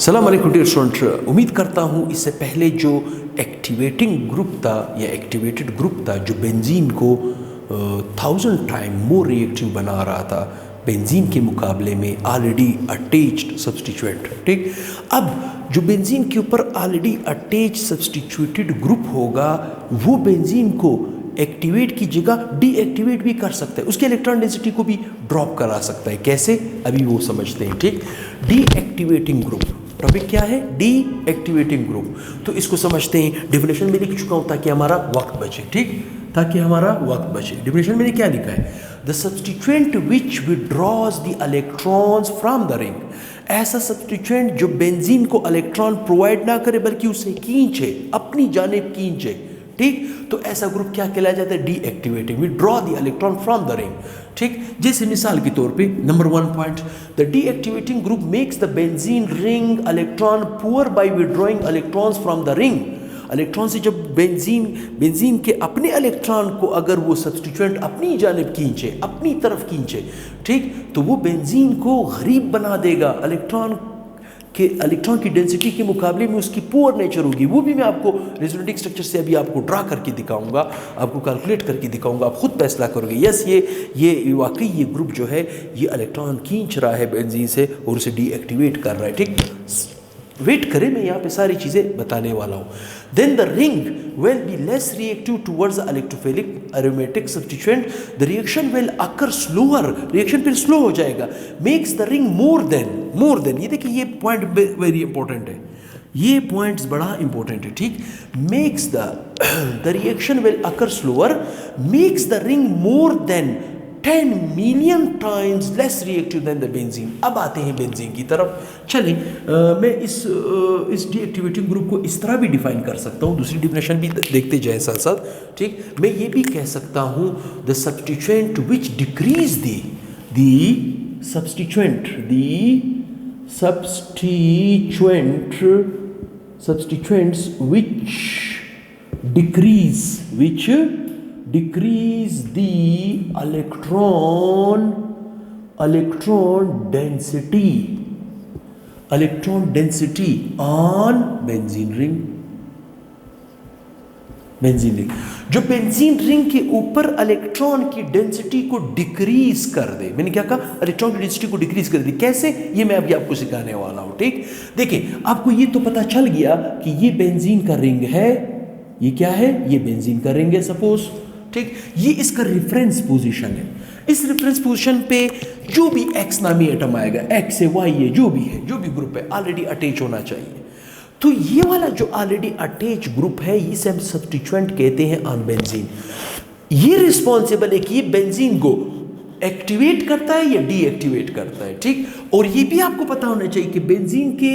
सलाम अलैकुम dear student, उम्मीद करता हूँ इससे पहले जो एक्टिवेटिंग ग्रुप था या एक्टिवेटेड ग्रुप था जो बेंजीन को 1000 टाइम मोर रिएक्टिव बना रहा था बेंजीन के मुकाबले में ऑलरेडी अटैच्ड सब्सटीट्यूएंट। ठीक, अब जो बेंजीन के ऊपर ऑलरेडी अटैच सब्सटीट्यूटेड ग्रुप होगा वो बेंजीन को एक्टिवेट की जगह डीएक्टिवेट भी कर सकता है, उसके इलेक्ट्रॉन डेंसिटी को भी ड्रॉप करा सकता है। कैसे, अभी वो समझते हैं। ठीक, डीएक्टिवेटिंग ग्रुप टॉपिक क्या है? Deactivating group. तो इसको समझते हैं। डेफिनेशन में लिख चुका हूं ताकि हमारा वक्त बचे। ठीक, ताकि हमारा वक्त बचे। डेफिनेशन मैंने क्या लिखा है? The substituent which withdraws the electrons from the ring. ऐसा सब्सटीट्यूएंट जो बेंजीन को इलेक्ट्रॉन प्रोवाइड ना करे बल्कि उसे खींचे, अपनी जानिब खींचे। ठीक, तो ऐसा ग्रुप क्या कहलाया जाता है? Deactivating. Withdraw the electron from the ring. ठीक, जैसे मिसाल के तौर पे number 1 point, the deactivating group makes the benzene ring electron poor by withdrawing electrons from the ring. Electron से जब बेंजीन के अपने इलेक्ट्रॉन को अगर वो सब्सटीट्यूएंट अपनी जानिब खींचे, अपनी तरफ खींचे, ठीक, तो वो बेंजीन को गरीब बना देगा। इलेक्ट्रॉन की डेंसिटी के मुकाबले में उसकी पुअर नेचर होगी। वो भी मैं आपको रेजोनेटिंग स्ट्रक्चर से अभी आपको ड्रा करके दिखाऊंगा, आपको कैलकुलेट करके दिखाऊंगा, आप खुद फैसला करोगे। यस, ये वाकई ये ग्रुप जो है ये इलेक्ट्रॉन खींच रहा है बेंजीन से और उसे डीएक्टिवेट कर रहा है। ठीक, वेट करें, मैं यहाँ पे सारी चीज़ें बताने वाला हूँ। Then the ring will be less reactive towards the electrophilic aromatic substituent. The reaction will occur slower. Reaction फिर slow हो जाएगा. Makes the ring more than. ये देखिए, ये point very important है. ये points बड़ा important है। ठीक, makes the reaction will occur slower. Makes the ring more than 10 million times less reactive than the benzene. अब आते हैं बेंजीन की तरफ। चलिए, मैं इस डीएक्टिवेटिंग ग्रुप को इस तरह भी डिफाइन कर सकता हूँ, दूसरी डिफिनेशन भी देखते जाए साथ साथ। ठीक, मैं ये भी कह सकता हूँ the substituent which decrease substituents which decrease the electron density on benzene ring। जो बेंजीन रिंग के ऊपर इलेक्ट्रॉन की डेंसिटी को डिक्रीज कर दे। मैंने क्या कहा? इलेक्ट्रॉन की डेंसिटी को डिक्रीज कर दी। कैसे? ये मैं अभी आपको सिखाने वाला हूं। ठीक, देखिए, आपको ये तो पता चल गया कि ये बेंजीन का रिंग है। ये क्या है? ये बेंजीन का रिंग है सपोज। ठीक, ये इसका रेफरेंस पोजीशन है। इस रेफरेंस पोजीशन पे जो भी एक्स नामी एटम आएगा, एक्स है, वाई है, जो भी ग्रुप है, ऑलरेडी अटैच होना चाहिए। तो ये वाला जो ऑलरेडी अटैच ग्रुप है इसे हम सब्सटीट्यूएंट कहते हैं ऑन बेंजीन। ये रिस्पॉन्सिबल है कि ये बेंजीन को एक्टिवेट करता है या डीएक्टिवेट करता है। ठीक, और ये भी आपको पता होना चाहिए कि बेंजीन के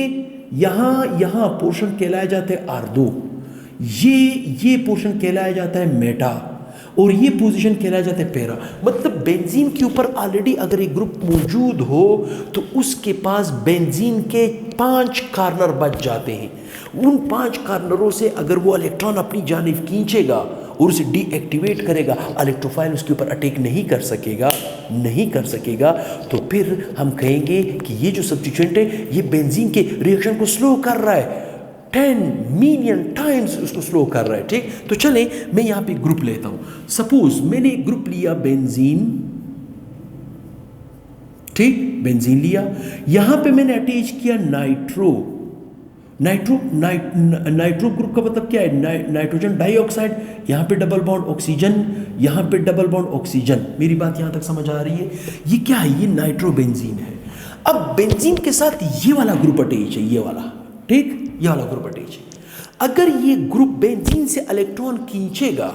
यहां पोर्शन कहलाया जाता है R2, ये पोर्शन कहलाया जाता है मेटा, और ये पोजीशन कहलाया जाता है पैरा। मतलब बेंजीन के ऊपर ऑलरेडी अगर एक ग्रुप मौजूद हो तो उसके पास बेंजीन के 5 कार्नर बच जाते हैं। उन 5 कार्नरों से अगर वो इलेक्ट्रॉन अपनी जानिब खींचेगा और उसे डीएक्टिवेट करेगा, इलेक्ट्रोफाइल उसके ऊपर अटैक नहीं कर सकेगा। तो फिर हम कहेंगे कि ये जो सब्स्टिट्यूएंट है ये बेंजीन के रिएक्शन को स्लो कर रहा है, 10 मिलियन टाइम्स उसको स्लो कर रहा है। ठीक, तो चले मैं यहां पे ग्रुप लेता हूं। सपोज मैंने ग्रुप लिया बेंजीन। ठीक, बेंजीन लिया, यहां पे मैंने अटैच किया नाइट्रो ग्रुप का मतलब क्या है? नाइट्रोजन डाइऑक्साइड, यहां पे डबल बॉन्ड ऑक्सीजन, यहां पे डबल बॉन्ड ऑक्सीजन। मेरी बात यहां तक समझ आ रही है? ये क्या है? ये नाइट्रो बेंजीन है। अब बेंजीन के साथ ये वाला ग्रुप अटैच है, ये वाला। ठीक, ये वाला ग्रुप अटैच है। अगर ये ग्रुप बेंजीन से इलेक्ट्रॉन खींचेगा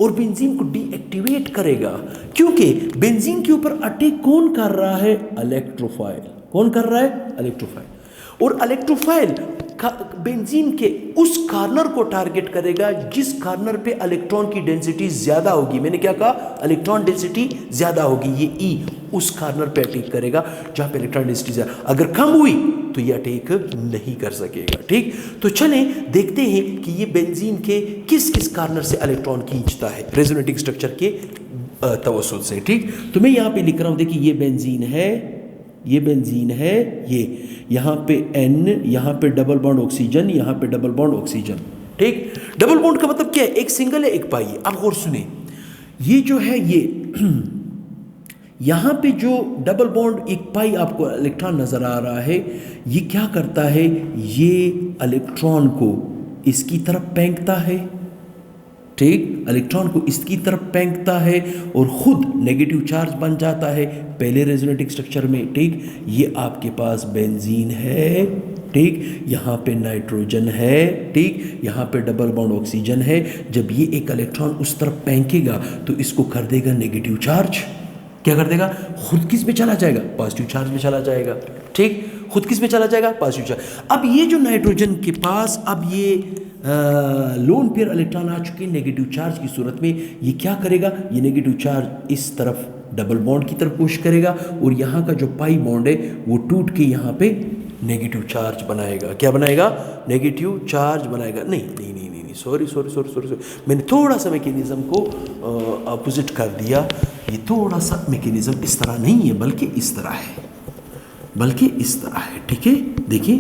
और बेंजीन को डीएक्टिवेट करेगा, क्योंकि बेंजीन के ऊपर अटैक कौन कर रहा है? इलेक्ट्रोफाइल। कौन कर रहा है? इलेक्ट्रोफाइल। और इलेक्ट्रोफाइल बेंजीन के उस कार्नर को टारगेट करेगा जिस कार्नर पे इलेक्ट्रॉन की डेंसिटी ज्यादा होगी। मैंने क्या कहा? इलेक्ट्रॉन डेंसिटी ज्यादा होगी। ये ई उस कार्नर पे अटैक करेगा जहां पे इलेक्ट्रॉन डेंसिटी ज्यादा। अगर कम हुई तो ये अटैक नहीं कर सकेगा। ठीक, तो चलें देखते हैं कि ये बेंजीन के किस किस कार्नर से इलेक्ट्रॉन खींचता है रेजोनेटिंग स्ट्रक्चर के तवस्सुत से। ठीक, तो मैं यहां पे लिख रहा हूं, देखिए ये बेंजीन है, ये बेंजीन है, ये यहाँ पे N, यहाँ पे डबल बॉन्ड ऑक्सीजन, यहाँ पे डबल बॉन्ड ऑक्सीजन। ठीक, डबल बॉन्ड का मतलब क्या है? एक सिंगल है एक पाई है। अब गौर सुने, ये जो है ये यहाँ पे जो डबल बॉन्ड एक पाई आपको इलेक्ट्रॉन नज़र आ रहा है, ये क्या करता है? ये इलेक्ट्रॉन को इसकी तरफ फेंकता है। ठीक, इलेक्ट्रॉन को इसकी तरफ फेंकता है और ख़ुद नेगेटिव चार्ज बन जाता है पहले रेजोनेटिक स्ट्रक्चर में। ठीक, ये आपके पास बेंजीन है। ठीक, यहाँ पे नाइट्रोजन है। ठीक, यहाँ पे डबल बॉन्ड ऑक्सीजन है। जब ये एक इलेक्ट्रॉन उस तरफ फेंकेगा तो इसको कर देगा नेगेटिव चार्ज। क्या कर देगा? खुद किस में चला जाएगा? पॉजिटिव चार्ज में चला जाएगा। ठीक, खुद किस में चला जाएगा? Positive charge. अब ये जो नाइट्रोजन के पास अब ये लोन पेयर इलेक्ट्रॉन आ चुके हैं नेगेटिव चार्ज की सूरत में, ये क्या करेगा? ये नेगेटिव चार्ज इस तरफ डबल बॉन्ड की तरफ पुश करेगा और यहाँ का जो पाई बॉन्ड है वो टूट के यहाँ पे नेगेटिव चार्ज बनाएगा। क्या बनाएगा? नेगेटिव चार्ज बनाएगा। नहीं नहीं नहीं नहीं, सॉरी, मैंने थोड़ा सा मैकेनिज्म को अपोजिट कर दिया। ये थोड़ा सा मैकेनिज्म इस तरह नहीं है बल्कि इस तरह है, बल्कि इस तरह है। ठीक है, देखिए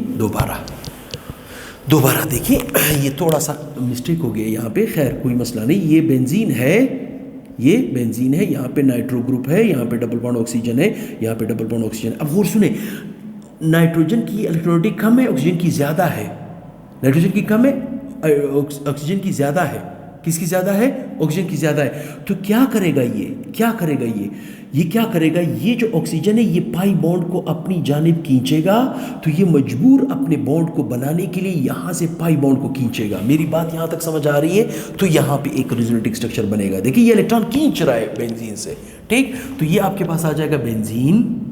दोबारा देखिए, ये थोड़ा सा मिस्टेक हो गया यहाँ पे। खैर कोई मसला नहीं, ये बेंजीन है, ये बेंजीन है, यहाँ पे नाइट्रो ग्रुप है, यहाँ पे डबल बॉन्ड ऑक्सीजन है, यहाँ पे डबल बॉन्ड ऑक्सीजन। अब और सुने, नाइट्रोजन की इलेक्ट्रोनेगेटिविटी कम है, ऑक्सीजन की ज़्यादा है। नाइट्रोजन की कम है, ऑक्सीजन की ज़्यादा है। किसकी ज़्यादा है? ऑक्सीजन की ज़्यादा है। तो क्या करेगा ये? क्या करेगा ये क्या करेगा? ये जो ऑक्सीजन है ये पाई बॉन्ड को अपनी जानिब खींचेगा, तो ये मजबूर अपने बॉन्ड को बनाने के लिए यहाँ से पाई बॉन्ड को खींचेगा। मेरी बात यहाँ तक समझ आ रही है? तो यहाँ पे एक रेजोनेटिक स्ट्रक्चर बनेगा। देखिए ये इलेक्ट्रॉन खींच रहा है बेंजीन से। ठीक, तो ये आपके पास आ जाएगा बेंजीन,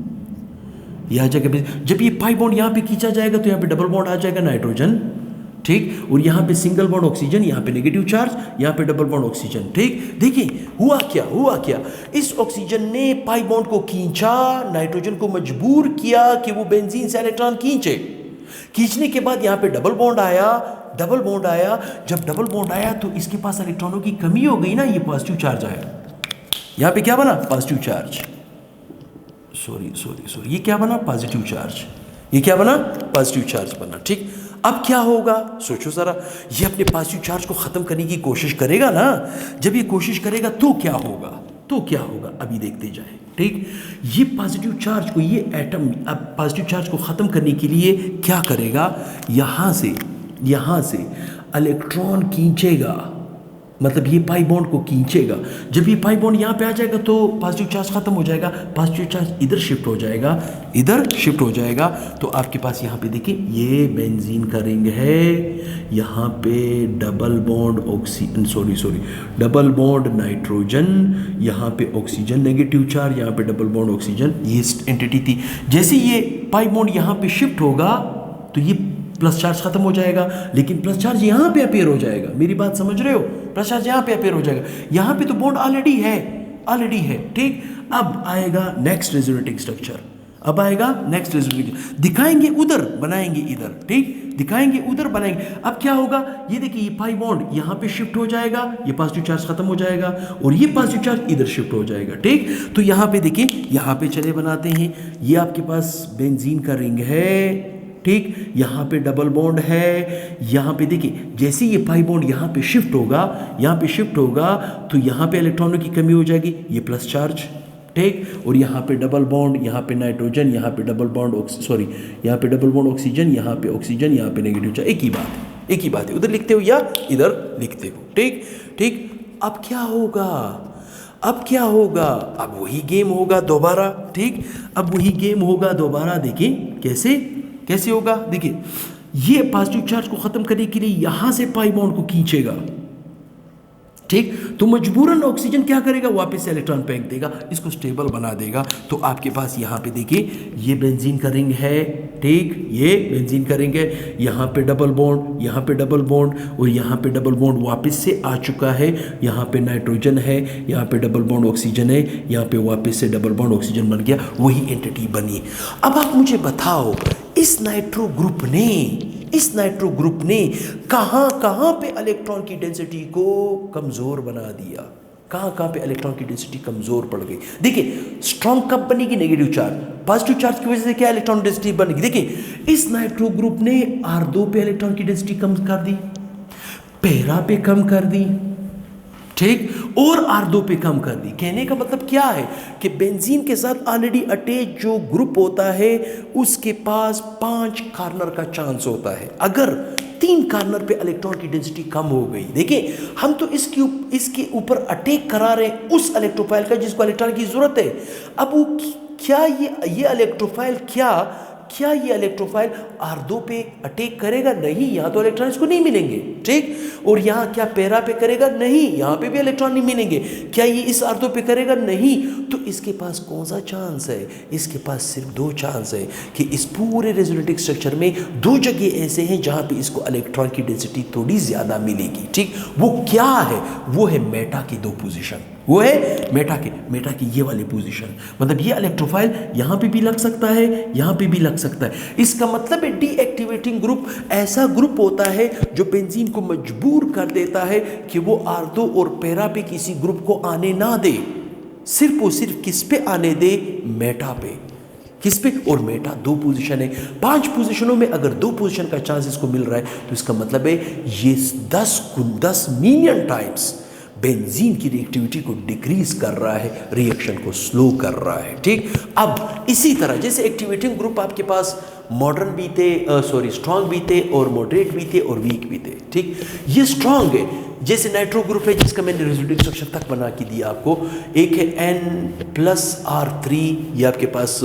यह आ जाएगा। जब ये पाई बॉन्ड यहाँ पे खींचा जाएगा तो यहाँ पे डबल बॉन्ड आ जाएगा नाइट्रोजन। ठीक, और यहाँ पे सिंगल बॉन्ड ऑक्सीजन, यहाँ पे नेगेटिव चार्ज, यहाँ पे डबल बॉन्ड ऑक्सीजन। ठीक, देखिए हुआ क्या? इस ऑक्सीजन ने पाई बॉन्ड को खींचा, नाइट्रोजन को मजबूर किया कि वो बेंजीन से इलेक्ट्रॉन खींचे। खींचने के बाद यहाँ पे डबल बॉन्ड आया। जब डबल बॉन्ड आया तो इसके पास इलेक्ट्रॉनों की कमी हो गई ना, ये पॉजिटिव चार्ज आया। यहाँ पे क्या बना? Positive charge. सॉरी, ये क्या बना? Positive charge. ये क्या बना? पॉजिटिव चार्ज बना। ठीक, अब क्या होगा? सोचो ज़रा, ये अपने पॉजिटिव चार्ज को ख़त्म करने की कोशिश करेगा ना। जब ये कोशिश करेगा तो क्या होगा? अभी देखते जाए। ठीक, ये पॉजिटिव चार्ज को, ये एटम अब पॉजिटिव चार्ज को ख़त्म करने के लिए क्या करेगा? यहाँ से इलेक्ट्रॉन खींचेगा, मतलब ये पाई बॉन्ड को खींचेगा। जब ये पाई बॉन्ड यहाँ पे आ जाएगा तो पॉजिटिव चार्ज खत्म हो जाएगा, पॉजिटिव चार्ज इधर शिफ्ट हो जाएगा। तो आपके पास यहाँ पे देखिए ये बेंजीन का रिंग है, यहाँ पे double bond double bond nitrogen, यहाँ पे ऑक्सीजन नेगेटिव चार्ज, यहाँ पे डबल बॉन्ड ऑक्सीजन। ये एंटिटी थी। जैसे ये पाई बॉन्ड यहाँ पे शिफ्ट होगा तो ये प्लस चार्ज खत्म हो जाएगा, लेकिन प्लस चार्ज यहाँ पे अपेयर हो जाएगा। मेरी बात समझ रहे हो? प्लस चार्ज यहाँ पे अपेयर हो जाएगा। यहाँ पे तो बॉन्ड ऑलरेडी है। ठीक, अब आएगा नेक्स्ट रेजोनेटिंग स्ट्रक्चर। दिखाएंगे उधर, बनाएंगे इधर। ठीक, दिखाएंगे उधर, बनाएंगे। अब क्या होगा? ये देखिए ये पाई बॉन्ड यहाँ पे शिफ्ट हो जाएगा, ये पॉजिटिव चार्ज खत्म हो जाएगा और ये पॉजिटिव चार्ज इधर शिफ्ट हो जाएगा। ठीक, तो यहाँ पे देखिए, यहाँ पे चले बनाते हैं। ये आपके पास बेंजीन का रिंग है। ठीक, यहाँ पे डबल बॉन्ड है। यहाँ पे देखिए जैसे ये पाई बॉन्ड यहाँ पे शिफ्ट होगा तो यहाँ पे इलेक्ट्रॉनों की कमी हो जाएगी, ये प्लस चार्ज। ठीक, और यहाँ पे डबल बॉन्ड, यहाँ पे नाइट्रोजन, यहाँ पे डबल बॉन्ड ऑक्सीजन, यहाँ पे ऑक्सीजन, यहाँ पे नेगेटिव चार्ज। एक ही बात है। उधर लिखते हो या इधर लिखते हो। ठीक, अब क्या होगा? अब वही गेम होगा दोबारा। ठीक, अब वही गेम होगा दोबारा। देखिए कैसे होगा? देखिए ये पॉजिटिव चार्ज को ख़त्म करने के लिए यहाँ से पाई बॉन्ड को खींचेगा। ठीक, तो मजबूरन ऑक्सीजन क्या करेगा? वापस से इलेक्ट्रॉन फेंक देगा, इसको स्टेबल बना देगा। तो आपके पास यहाँ पे देखिए ये बेंजीन का रिंग है। ठीक, ये बेंजीन का रिंग है। यहाँ पे डबल बॉन्ड, यहाँ पे डबल बॉन्ड और यहाँ पे डबल बॉन्ड वापस से आ चुका है। यहाँ पे नाइट्रोजन है, यहाँ पे डबल बॉन्ड ऑक्सीजन है, यहाँ पे वापस से डबल बॉन्ड ऑक्सीजन बन गया, वही एंटिटी बनी। अब आप मुझे बताओ, इस नाइट्रो ग्रुप ने कहाँ पे इलेक्ट्रॉन की डेंसिटी को कमज़ोर बना दिया? कहाँ पे इलेक्ट्रॉन की डेंसिटी कमज़ोर पड़ गई? देखिए स्ट्रॉन्ग कब बनेगी? Negative charge. पॉजिटिव चार्ज की वजह से क्या इलेक्ट्रॉन डेंसिटी बनेगी। देखिए इस नाइट्रो ग्रुप ने R2 पे इलेक्ट्रॉन की डेंसिटी कम कर दी, पैरा पे कम कर दी, ठीक, और R2 पे कम कर दी। कहने का मतलब क्या है कि बेंजीन के साथ ऑलरेडी अटैच जो ग्रुप होता है उसके पास 5 कॉर्नर का चांस होता है। अगर 3 कॉर्नर पे इलेक्ट्रॉन की डेंसिटी कम हो गई, देखिए हम तो इसके ऊपर अटैक करा रहे हैं उस इलेक्ट्रोफाइल का जिसको इलेक्ट्रॉन की जरूरत है। अब वो क्या ये इलेक्ट्रोफाइल क्या ये इलेक्ट्रोफाइल R2 पे अटैक करेगा? नहीं, यहाँ तो इलेक्ट्रॉन इसको नहीं मिलेंगे, ठीक। और यहाँ क्या पैरा पे करेगा? नहीं, यहाँ पे भी इलेक्ट्रॉन नहीं मिलेंगे। क्या ये इस R2 पे करेगा? नहीं। तो इसके पास कौन सा चांस है? इसके पास सिर्फ 2 चांस है कि इस पूरे रेजोनेटिक स्ट्रक्चर में 2 जगह ऐसे हैं जहाँ पे इसको इलेक्ट्रॉन की डेंसिटी थोड़ी ज़्यादा मिलेगी, ठीक। वो क्या है? वो है मेटा की 2 पोजिशन, वो है मेटा की ये वाली पोजीशन। मतलब ये इलेक्ट्रोफाइल यहाँ पे भी लग सकता है, यहाँ पे भी लग सकता है। इसका मतलब है डीएक्टिवेटिंग ग्रुप ऐसा ग्रुप होता है जो बेंजीन को मजबूर कर देता है कि वो R2 और पैरा पे किसी ग्रुप को आने ना दे, सिर्फ और सिर्फ किस पे आने दे? मेटा पे। किस पे? और मेटा 2 पोजीशन है। 5 पोजीशनों में अगर 2 पोजीशन का चांस इसको मिल रहा है तो इसका मतलब है ये 10 मिलियन टाइम्स बेंजीन की रिएक्टिविटी को डिक्रीज कर रहा है, रिएक्शन को स्लो कर रहा है, ठीक। अब इसी तरह जैसे एक्टिवेटिंग ग्रुप आपके पास मॉडर्न भी थे, स्ट्रांग भी थे और मॉडरेट भी थे और वीक भी थे, ठीक। ये स्ट्रांग है, जैसे नाइट्रो ग्रुप है जिसका मैंने रेजोनेटिक स्ट्रक्चर तक बना के दिया आपको। एक है N+R3, ये आपके पास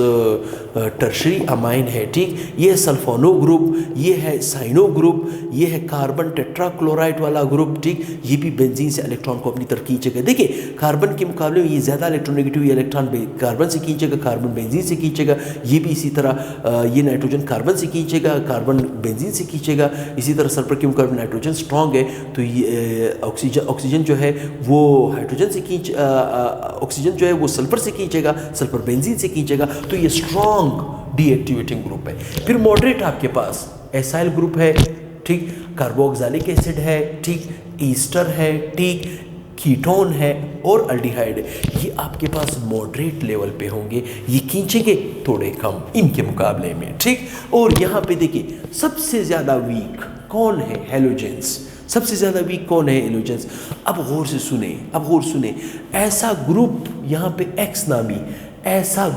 टर्शरी अमाइन है, ठीक। ये है सल्फोनो ग्रुप, ये है साइनो ग्रुप, ये है कार्बन टेट्राक्लोराइड वाला ग्रुप, ठीक। ये भी बेंजीन से इलेक्ट्रॉन को अपनी तरफ खींचेगा। देखिए कार्बन के मुकाबले में ये ज़्यादा इलेक्ट्रोनेगेटिव, इलेक्ट्रॉन कार्बन से खींचेगा, कार्बन बेंजीन से खींचेगा। ये भी इसी तरह ये नाइट्रोजन कार्बन से खींचेगा, कार्बन बेंजीन से खींचेगा। इसी तरह सल्फर के मुकाबले नाइट्रोजन स्ट्रॉन्ग है तो ये ऑक्सीजन जो है वो हाइड्रोजन से ऑक्सीजन जो है वो सल्फर से खींचेगा, सल्फर बेंजीन से खींचेगा। तो ये स्ट्रॉन्ग डीएक्टिवेटिंग ग्रुप है। फिर मॉडरेट आपके पास एसाइल ग्रुप है, ठीक, कार्बोक्सिलिक एसिड है, ठीक, ईस्टर है, ठीक, कीटोन है और अल्डिहाइड है। ये आपके पास मॉडरेट लेवल पे होंगे, ये खींचेंगे थोड़े कम इनके मुकाबले में, ठीक। और यहाँ पे देखिए सबसे ज़्यादा वीक कौन है? हेलोजेंस। सबसे ज़्यादा वीक कौन है? हेलोजेंस। अब गौर से सुने, ऐसा ग्रुप यहाँ पे X नामी ऐसा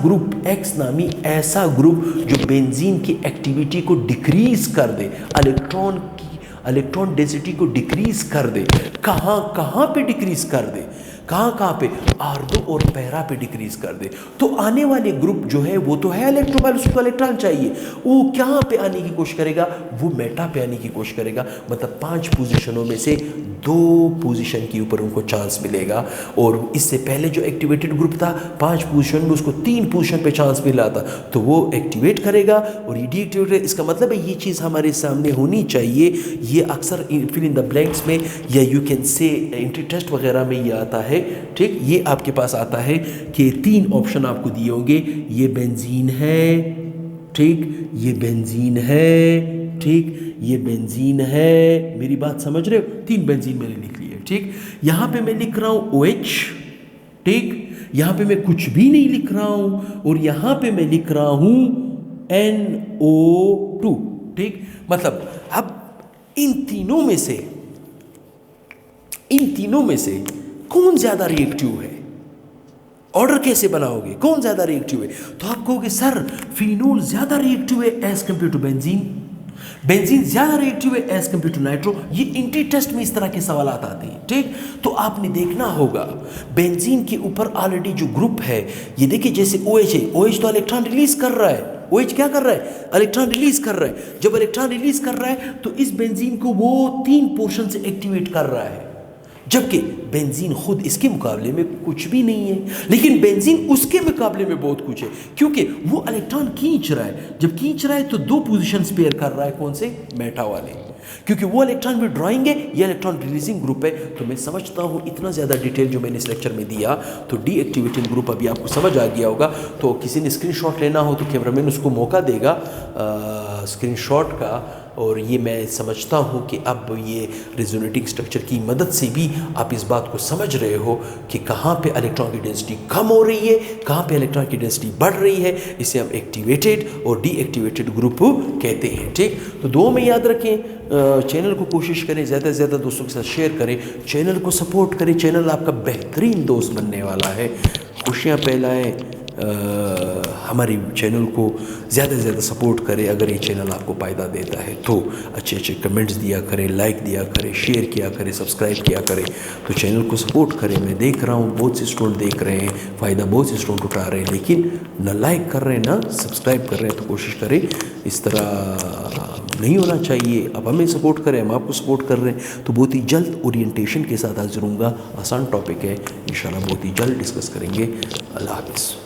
ग्रुप जो बेंजीन की एक्टिविटी को डिक्रीज कर दे, इलेक्ट्रॉन डेंसिटी को डिक्रीज कर दे। कहाँ पे डिक्रीज कर दे? कहाँ पे? R2 और पैरा पे डिक्रीज कर दे। तो आने वाले ग्रुप जो है वो तो है इलेक्ट्रोफाइल, उसको इलेक्ट्रॉन चाहिए। वो कहाँ पे आने की कोशिश करेगा? वो मेटा पे आने की कोशिश करेगा। मतलब 5 पोजीशनों में से 2 पोजीशन के ऊपर उनको चांस मिलेगा। और इससे पहले जो एक्टिवेटेड ग्रुप था 5 पोजीशन में उसको 3 पोजीशन पे चांस मिला था, तो वो एक्टिवेट करेगा और ये डीएक्टिवेट करेगा। इसका मतलब है ये चीज़ हमारे सामने होनी चाहिए। ये अक्सर फिल इन द ब्लैंक्स में या you can say entry test वगैरह में ये आता है, ठीक। ये आपके पास आता है कि 3 ऑप्शन आपको दिए होंगे, ये बेंजीन है, ठीक, ये बेंजीन है, ठीक, ये बेंजीन है। मेरी बात समझ रहे हो? 3 बेंजीन मैंने लिख ली है, ठीक। यहाँ पे मैं लिख रहा हूँ OH, ठीक, यहाँ पे मैं कुछ भी नहीं लिख रहा हूँ और यहाँ पे मैं लिख रहा हूँ NO2, ठीक। मतलब अब इन तीनों में से कौन ज्यादा रिएक्टिव है? ऑर्डर कैसे बनाओगे? कौन ज्यादा रिएक्टिव है? तो आप कहोगे सर फिनोल ज्यादा रिएक्टिव है एज कंपेयर टू बेंजीन ज्यादा रिएक्टिव है एज कंपेयर टू नाइट्रो। ये एंट्री टेस्ट में इस तरह के सवाल आते हैं, ठीक। तो आपने देखना होगा बेंजीन के ऊपर ऑलरेडी जो ग्रुप है, ये देखिए जैसे OH है, OH तो इलेक्ट्रॉन रिलीज कर रहा है। OH क्या कर रहा है? इलेक्ट्रॉन रिलीज कर रहा है। जब इलेक्ट्रॉन रिलीज कर रहा है तो इस बेंजीन को वो 3 पोर्शन से एक्टिवेट कर रहा है, जबकि बेंजीन खुद इसके मुकाबले में कुछ भी नहीं है। लेकिन बेंजीन उसके मुकाबले में बहुत कुछ है, क्योंकि वो इलेक्ट्रॉन खींच रहा है। जब खींच रहा है तो 2 पोजीशन पेयर कर रहा है, कौन से? मेटा वाले। क्योंकि वो इलेक्ट्रॉन विड्रॉइंग है, ये इलेक्ट्रॉन रिलीजिंग ग्रुप है। तो मैं समझता हूँ इतना ज़्यादा डिटेल जो मैंने इस लेक्चर में दिया, तो डीएक्टिवेटिंग ग्रुप अभी आपको समझ आ गया होगा। तो किसी ने स्क्रीनशॉट लेना हो तो कैमरामैन उसको मौका देगा स्क्रीनशॉट का। और ये मैं समझता हूँ कि अब ये रेजोनेटिंग स्ट्रक्चर की मदद से भी आप इस बात को समझ रहे हो कि कहाँ पे इलेक्ट्रॉन की डेंसिटी कम हो रही है, कहाँ पे इलेक्ट्रॉन की डेंसिटी बढ़ रही है। इसे हम एक्टिवेटेड और डीएक्टिवेटेड ग्रुप कहते हैं। ठीक, तो दो में याद रखें, चैनल को कोशिश करें ज़्यादा से ज़्यादा दोस्तों के साथ शेयर करें, चैनल को सपोर्ट करें। चैनल आपका बेहतरीन दोस्त बनने वाला है। खुशियाँ फैलाएँ, हमारी चैनल को ज़्यादा से ज़्यादा सपोर्ट करें। अगर ये चैनल आपको फ़ायदा देता है तो अच्छे अच्छे कमेंट्स दिया करें, लाइक दिया करें, शेयर किया करें, सब्सक्राइब किया करें। तो चैनल को सपोर्ट करें। मैं देख रहा हूँ बहुत से स्टूडेंट देख रहे हैं, फ़ायदा बहुत से स्टूडेंट उठा रहे हैं, लेकिन न लाइक कर रहे हैं ना सब्सक्राइब कर रहे हैं। तो कोशिश करें, इस तरह नहीं होना चाहिए। अब हमें सपोर्ट करें, हम आपको सपोर्ट कर रहे हैं। तो बहुत ही जल्द ओरिएंटेशन के साथ हाजिर होऊंगा। आसान टॉपिक है, इंशाल्लाह बहुत ही जल्द डिस्कस करेंगे। अल्लाह हाफ़िज़।